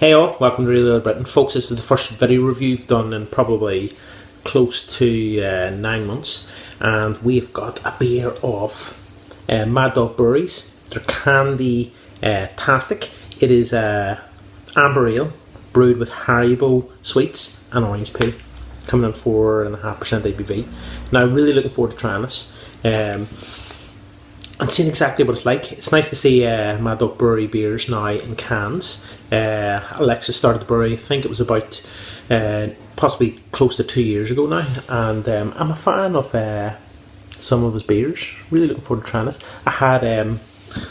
Hey all, welcome to Really Little Britain. Folks, this is the first video review done in probably close to 9 months, and we've got a beer of Mad Dog Brewery's, their Candy Tastic. It is amber ale brewed with Haribo sweets and orange peel, coming in 4.5% ABV. Now, really looking forward to trying this and seeing exactly what it's like. It's nice to see Mad Dog Brewery beers now in cans. Alexis started the brewery, I think it was about possibly close to 2 years ago now, and I'm a fan of some of his beers. Really looking forward to trying this. I had a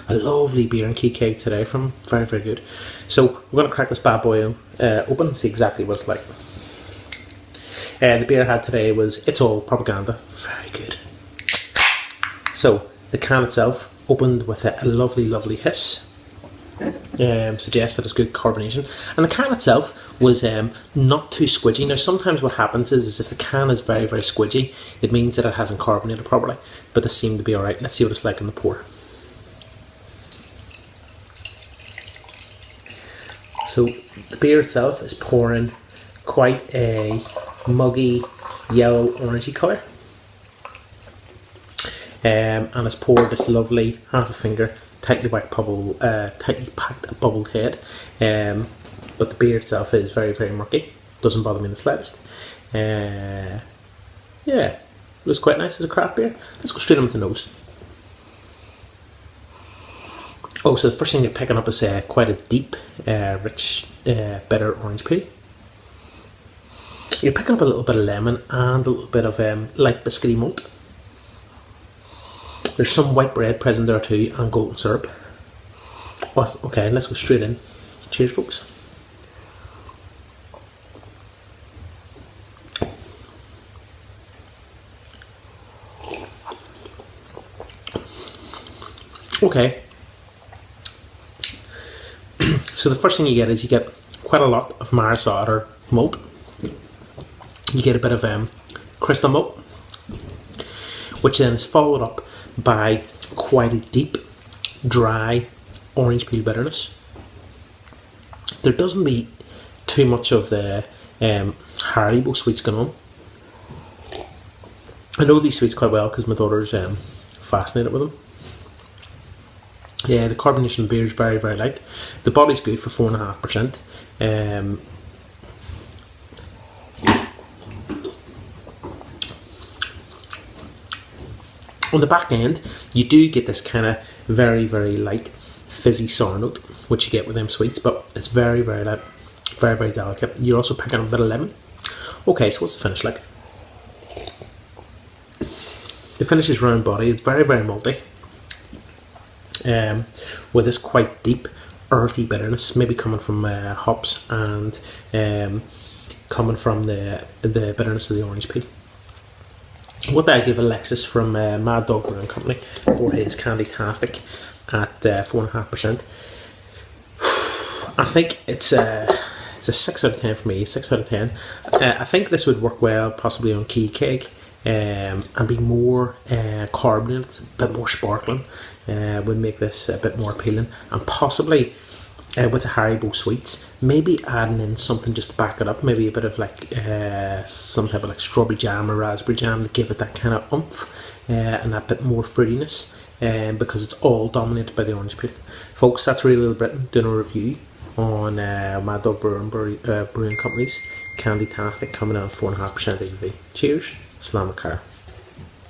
lovely beer and key cake today from him. Very, very good. So we're going to crack this bad boy open and see exactly what it's like. The beer I had today was It's All Propaganda. Very good. So the can itself opened with a lovely, lovely hiss. Suggests that it's good carbonation, and the can itself was not too squidgy. Now sometimes what happens is if the can is very, very squidgy, it means that it hasn't carbonated properly, but this seemed to be alright. Let's see what it's like in the pour. So the beer itself is pouring quite a muggy yellow orangey colour, and it's poured this lovely half a finger tightly packed bubbled head, but the beer itself is very, very murky. Doesn't bother me in the slightest. Yeah, it was quite nice as a craft beer. Let's go straight in with the nose. Oh, so the first thing you're picking up is quite a deep, rich, bitter orange peel. You're picking up a little bit of lemon and a little bit of light biscuity malt. There's some white bread present there too, and golden syrup. Okay, let's go straight in. Cheers, folks. Okay. So the first thing you get is you get quite a lot of Marisol or malt. You get a bit of crystal malt, which then is followed up by quite a deep, dry orange peel bitterness. There doesn't be too much of the Haribo sweets going on. I know these sweets quite well because my daughter's fascinated with them. Yeah, the carbonation of the beer is very, very light. The body's good for 4.5%. On the back end, you do get this kind of very, very light fizzy sour note, which you get with them sweets, but it's very, very light, very, very delicate. You're also picking up a bit of lemon. Okay, so what's the finish like? The finish is round body. It's very, very malty, with this quite deep, earthy bitterness, maybe coming from hops and coming from the bitterness of the orange peel. What did I give Alexis from Mad Dog Brewing Company for his Candy Tastic at 4.5%? I think it's a 6 out of 10 for me. 6 out of 10. I think this would work well, possibly on key cake, and be more carbonated, a bit more sparkling. Would make this a bit more appealing, and possibly with the Haribo sweets, maybe adding in something just to back it up, maybe a bit of like some type of like strawberry jam or raspberry jam to give it that kind of oomph and that bit more fruitiness, because it's all dominated by the orange peel. Folks, that's Really Little Britain doing a review on Mad Dog Brewing Company's Candy Tastic, coming out at 4.5% ABV. Cheers, Slam a car.